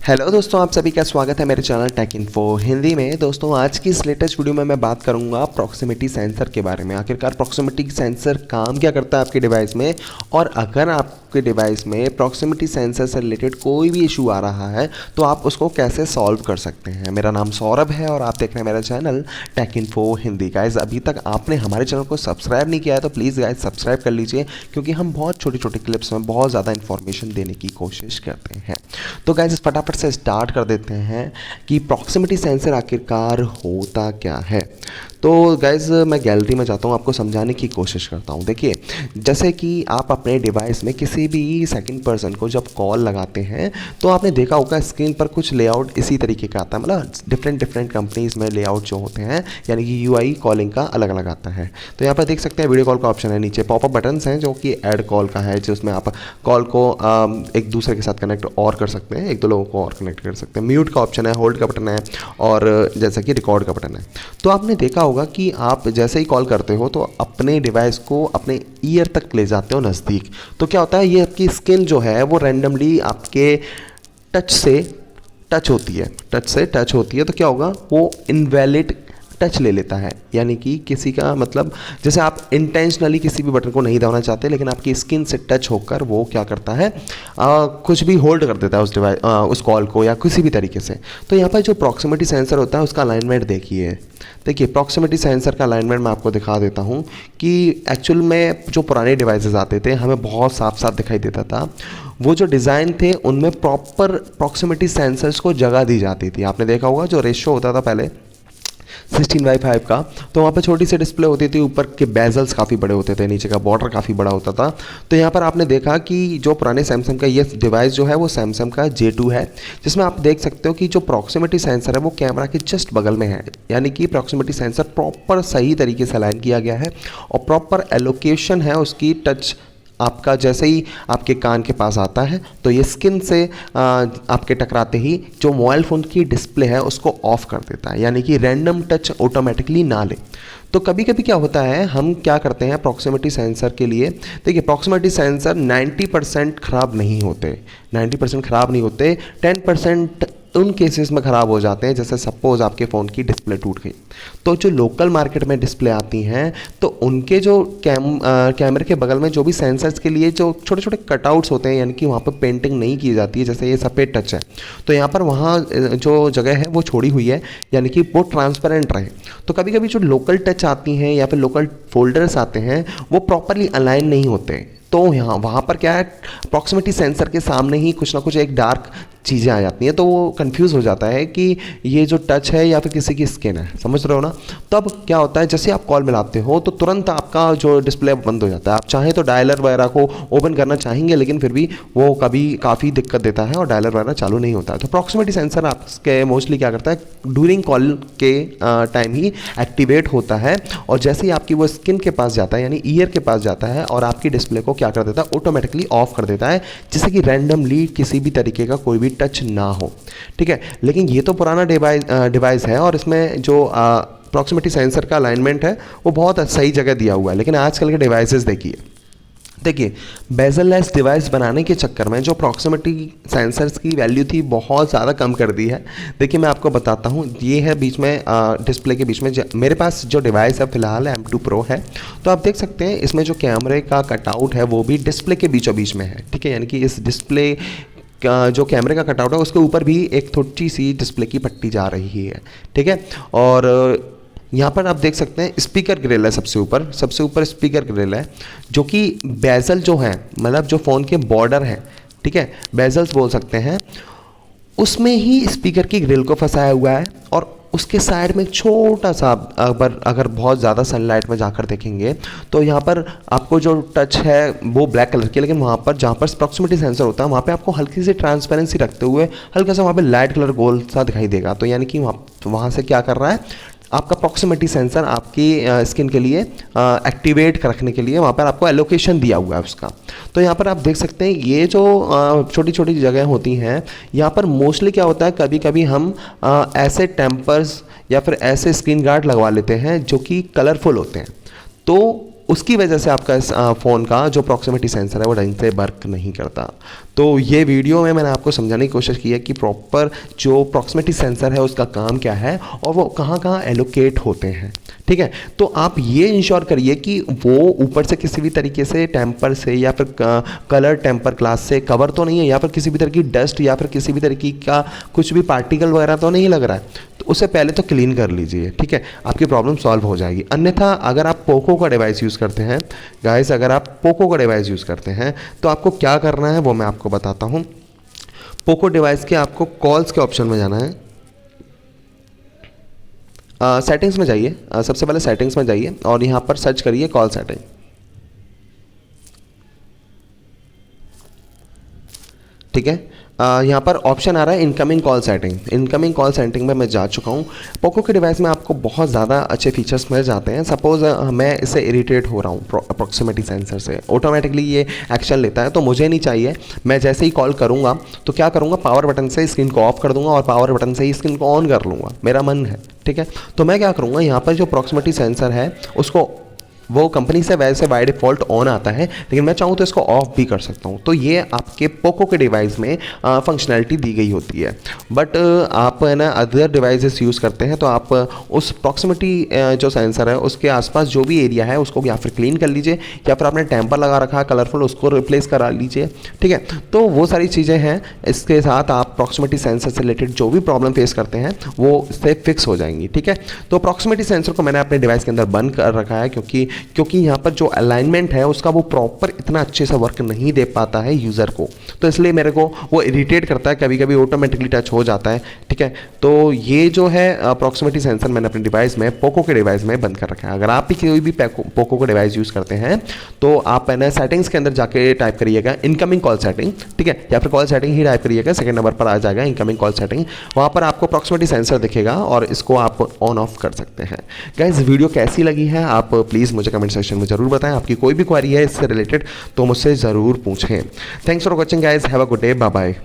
Hello दोस्तों, आप सभी का स्वागत है मेरे चैनल टेक इन्फो हिंदी में। दोस्तों, आज की इस लेटेस्ट वीडियो में मैं बात करूंगा प्रॉक्सिमिटी सेंसर के बारे में। आखिरकार प्रॉक्सिमिटी सेंसर काम क्या करता है आपके डिवाइस में, और अगर आपके डिवाइस में प्रॉक्सिमिटी सेंसर से रिलेटेड कोई भी इशू आ रहा है तो आप उसको कैसे सॉल्व कर सकते हैं। मेरा नाम सौरभ है और आप देख रहे हैं मेरा channel take info Hindi. Guys, अभी तक आपने हमारे चैनल को सब्सक्राइब नहीं किया है तो प्लीज़ गाइज सब्सक्राइब कर लीजिए, क्योंकि हम बहुत छोटी छोटी क्लिप्स में बहुत ज़्यादा इन्फॉर्मेशन देने की कोशिश करते हैं। तो गाइज, फटाफट से स्टार्ट कर देते हैं कि प्रॉक्सिमिटी सेंसर आखिरकार होता क्या है। तो गाइज, मैं गैलरी में जाता हूँ, आपको समझाने की कोशिश करता हूँ। देखिए, जैसे कि आप अपने डिवाइस में किसी भी सेकंड पर्सन को जब कॉल लगाते हैं तो आपने देखा होगा स्क्रीन पर कुछ लेआउट इसी तरीके का आता है। मतलब डिफरेंट कंपनीज़ में लेआउट जो होते हैं, यानी कि यूआई कॉलिंग का अलग अलग आता है। तो यहाँ पर देख सकते हैं वीडियो कॉल का ऑप्शन है, नीचे पॉपअप बटन्स हैं जो कि ऐड कॉल का है, जिसमें आप कॉल को एक दूसरे के साथ कनेक्ट और कर सकते हैं, एक दो लोगों को और कनेक्ट कर सकते हैं। म्यूट का ऑप्शन है, होल्ड का बटन है, और जैसा कि रिकॉर्ड का बटन है। तो आपने देखा होगा कि आप जैसे ही कॉल करते हो तो अपने डिवाइस को अपने ईयर तक ले जाते हो नज़दीक, तो क्या होता है, ये आपकी स्किन जो है वो रैंडमली आपके टच से टच होती है, तो क्या होगा, वो इनवैलिड टच ले लेता है। यानी कि किसी का मतलब, जैसे आप इंटेंशनली किसी भी बटन को नहीं दबाना चाहते, लेकिन आपकी स्किन से टच होकर वो क्या करता है, कुछ भी होल्ड कर देता है उस डिवाइस उस कॉल को, या किसी भी तरीके से। तो यहाँ पर जो प्रॉक्सिमिटी सेंसर होता है उसका अलाइनमेंट देखिए प्रॉक्सिमिटी सेंसर का अलाइनमेंट मैं आपको दिखा देता हूँ कि एक्चुअल में जो पुराने डिवाइसेस आते थे हमें बहुत साफ साफ दिखाई देता था। वो जो डिज़ाइन थे उनमें प्रॉपर प्रॉक्सिमिटी सेंसर्स को जगह दी जाती थी। आपने देखा होगा जो रेशियो होता था पहले 16:5 का, तो वहाँ पर छोटी सी डिस्प्ले होती थी, ऊपर के बेजल्स काफ़ी बड़े होते थे, नीचे का बॉर्डर काफ़ी बड़ा होता था। तो यहाँ पर आपने देखा कि जो पुराने सैमसंग का ये डिवाइस जो है वो सैमसंग का J2 है, जिसमें आप देख सकते हो कि जो प्रॉक्सिमिटी सेंसर है वो कैमरा के जस्ट बगल में है। यानी कि प्रॉक्सिमिटी सेंसर प्रॉपर सही तरीके से अलाइन किया गया है और प्रॉपर एलोकेशन है उसकी। टच आपका जैसे ही आपके कान के पास आता है तो ये स्किन से आपके टकराते ही जो मोबाइल फ़ोन की डिस्प्ले है उसको ऑफ कर देता है, यानी कि रैंडम टच ऑटोमेटिकली ना ले। तो कभी कभी क्या होता है, हम क्या करते हैं प्रॉक्सिमिटी सेंसर के लिए, देखिए प्रॉक्सिमिटी सेंसर 90% ख़राब नहीं होते, 90% ख़राब नहीं होते, 10% उन केसेस में ख़राब हो जाते हैं, जैसे सपोज़ आपके फ़ोन की डिस्प्ले टूट गई। तो जो लोकल मार्केट में डिस्प्ले आती हैं तो उनके जो कैमरे के बगल में जो भी सेंसर्स के लिए जो छोटे छोटे कटआउट्स होते हैं, यानी कि वहाँ पर पेंटिंग नहीं की जाती है, जैसे ये सफ़ेद टच है तो यहाँ पर वहाँ जो जगह है वो छोड़ी हुई है, यानी कि वो ट्रांसपेरेंट रहे। तो कभी कभी जो लोकल टच आती हैं या फिर लोकल फोल्डर्स आते हैं वो प्रॉपरली अलाइन नहीं होते, तो यहाँ वहाँ पर क्या है, प्रॉक्सिमिटी सेंसर के सामने ही कुछ ना कुछ एक डार्क चीज़ें आ जाती हैं, तो वो कंफ्यूज हो जाता है कि ये जो टच है या फिर किसी की स्किन है, समझ रहे हो ना। तब क्या होता है, जैसे आप कॉल मिलाते हो तो तुरंत आपका जो डिस्प्ले बंद हो जाता है। आप चाहें तो डायलर वगैरह को ओपन करना चाहेंगे, लेकिन फिर भी वो कभी काफ़ी दिक्कत देता है और डायलर वगैरह चालू नहीं होता है। तो प्रॉक्सिमिटी सेंसर आपके मोस्टली क्या करता है, ड्यूरिंग कॉल के टाइम ही एक्टिवेट होता है, और जैसे ही आपकी वो स्किन के पास जाता है, यानी ईयर के पास जाता है, और आपकी डिस्प्ले को क्या कर देता है, ऑटोमेटिकली ऑफ कर देता है, जिससे कि रैंडमली किसी भी तरीके का कोई भी टच ना हो। ठीक है, लेकिन ये तो पुराना डिवाइस है और इसमें जो प्रॉक्सिमिटी सेंसर का अलाइनमेंट है वो बहुत सही जगह दिया हुआ है। लेकिन आजकल के डिवाइसेस देखिए बेजल लेस डिवाइस बनाने के चक्कर में जो प्रॉक्सिमिटी सेंसर्स की वैल्यू थी बहुत ज़्यादा कम कर दी है। देखिए मैं आपको बताता हूँ, ये है बीच में डिस्प्ले के बीच में मेरे पास जो डिवाइस है फिलहाल M2 Pro है। तो आप देख सकते हैं इसमें जो कैमरे का कटआउट है वो भी डिस्प्ले के बीचों बीच में है। ठीक है, यानी कि इस डिस्प्ले का जो कैमरे का कटआउट है उसके ऊपर भी एक छोटी सी डिस्प्ले की पट्टी जा रही है। ठीक है, और यहाँ पर आप देख सकते हैं स्पीकर ग्रिल है, सबसे ऊपर स्पीकर ग्रिल है, जो कि बेजल जो है, मतलब जो फ़ोन के बॉर्डर हैं, ठीक है, बेजल्स बोल सकते हैं, उसमें ही स्पीकर की ग्रिल को फंसाया हुआ है। और उसके साइड में एक छोटा सा, अगर बहुत ज़्यादा सनलाइट में जाकर देखेंगे तो यहाँ पर आपको जो टच है वो ब्लैक कलर की, लेकिन वहाँ पर जहाँ पर प्रॉक्सिमिटी सेंसर होता है वहाँ पे आपको हल्की सी ट्रांसपेरेंसी रखते हुए हल्का सा वहाँ पे लाइट कलर गोल सा दिखाई देगा। तो यानी कि वहाँ से क्या कर रहा है, आपका प्रॉक्सिमिटी सेंसर आपकी स्किन के लिए एक्टिवेट रखने के लिए वहाँ पर आपको एलोकेशन दिया हुआ है उसका। तो यहाँ पर आप देख सकते हैं ये जो छोटी छोटी जगह होती हैं, यहाँ पर मोस्टली क्या होता है, कभी कभी हम ऐसे टेम्पर्स या फिर ऐसे स्क्रीन गार्ड लगवा लेते हैं जो कि कलरफुल होते हैं। तो उसकी वजह से आपका इस फ़ोन का जो प्रॉक्सिमिटी सेंसर है वो ढंग से वर्क नहीं करता। तो ये वीडियो में मैंने आपको समझाने की कोशिश की है कि प्रॉपर जो प्रॉक्सिमिटी सेंसर है उसका काम क्या है और वो कहाँ कहाँ एलोकेट होते हैं। ठीक है, तो आप ये इंश्योर करिए कि वो ऊपर से किसी भी तरीके से टेम्पर से या फिर कलर टेम्पर ग्लास से कवर तो नहीं है, या फिर किसी भी तरह की डस्ट या फिर किसी भी तरीके का कुछ भी पार्टिकल वगैरह तो नहीं लग रहा है। तो उससे पहले तो क्लीन कर लीजिए, ठीक है, आपकी प्रॉब्लम सॉल्व हो जाएगी। अन्यथा अगर आप पोको का डिवाइस यूज़ करते हैं गाइस, अगर आप पोको का डिवाइस यूज़ करते हैं तो आपको क्या करना है वो मैं आपको बताता हूँ। पोको डिवाइस के आपको कॉल्स के ऑप्शन में जाना है, सेटिंग्स में जाइए, सबसे पहले सेटिंग्स में जाइए और यहाँ पर सर्च करिए कॉल सेटिंग। ठीक है, यहाँ पर ऑप्शन आ रहा है incoming call setting. Incoming call setting में मैं जा चुका हूँ। पोको के डिवाइस में आपको बहुत ज़्यादा अच्छे फीचर्स मिल जाते हैं। सपोज़ मैं इससे इरिटेट हो रहा हूँ प्रॉक्सिमिटी सेंसर से, ऑटोमेटिकली ये एक्शन लेता है, तो मुझे नहीं चाहिए। मैं जैसे ही कॉल करूँगा तो क्या करूँगा, पावर बटन से स्क्रीन को ऑफ कर दूँगा और पावर बटन से ही स्क्रीन को ऑन कर लूँगा, मेरा मन है। ठीक है, तो मैं क्या करूँगा, यहाँ पर जो प्रॉक्सिमिटी सेंसर है उसको, वो कंपनी से वैसे बाय डिफ़ॉल्ट ऑन आता है, लेकिन मैं चाहूँ तो इसको ऑफ भी कर सकता हूँ। तो ये आपके पोको के डिवाइस में फंक्शनैलिटी दी गई होती है। बट आप है ना अदर डिवाइसेस यूज़ करते हैं तो आप उस प्रॉक्सिमिटी जो सेंसर है उसके आसपास जो भी एरिया है उसको या फिर क्लीन कर लीजिए, या फिर आपने टेम्पर लगा रखा है कलरफुल, उसको रिप्लेस करा लीजिए। ठीक है, तो वो सारी चीज़ें हैं। इसके साथ आप प्रॉक्सिमिटी सेंसर से रिलेटेड जो भी प्रॉब्लम फेस करते हैं वो इससे फिक्स हो जाएंगी। ठीक है, तो प्रॉक्सिमिटी सेंसर को मैंने अपने डिवाइस के अंदर बंद कर रखा है क्योंकि यहाँ पर जो अलाइनमेंट है उसका वो प्रॉपर इतना अच्छे से वर्क नहीं दे पाता है यूज़र को, तो इसलिए मेरे को वो इरिटेट करता है, कभी कभी ऑटोमेटिकली टच हो जाता है। ठीक है, तो ये जो है प्रॉक्सिमिटी सेंसर मैंने अपने डिवाइस में, पोको के डिवाइस में बंद कर रखा है। अगर आप भी कोई भी पोको का डिवाइस यूज़ करते हैं तो आप है ना सेटिंग्स के अंदर जाके टाइप करिएगा इनकमिंग कॉल सेटिंग, ठीक है, या फिर कॉल सेटिंग ही टाइप करिएगा, सेकंड नंबर पर आ जाएगा इनकमिंग कॉल सेटिंग। वहाँ पर आपको प्रॉक्सिमिटी सेंसर दिखेगा और इसको आप ऑन ऑफ कर सकते हैं। गाइस, वीडियो कैसी लगी है आप प्लीज़ मुझे कमेंट सेक्शन में ज़रूर बताएं। आपकी कोई भी क्वेरी है इससे रिलेटेड तो मुझसे ज़रूर पूछें। Thanks for watching guys, have a good day, bye bye.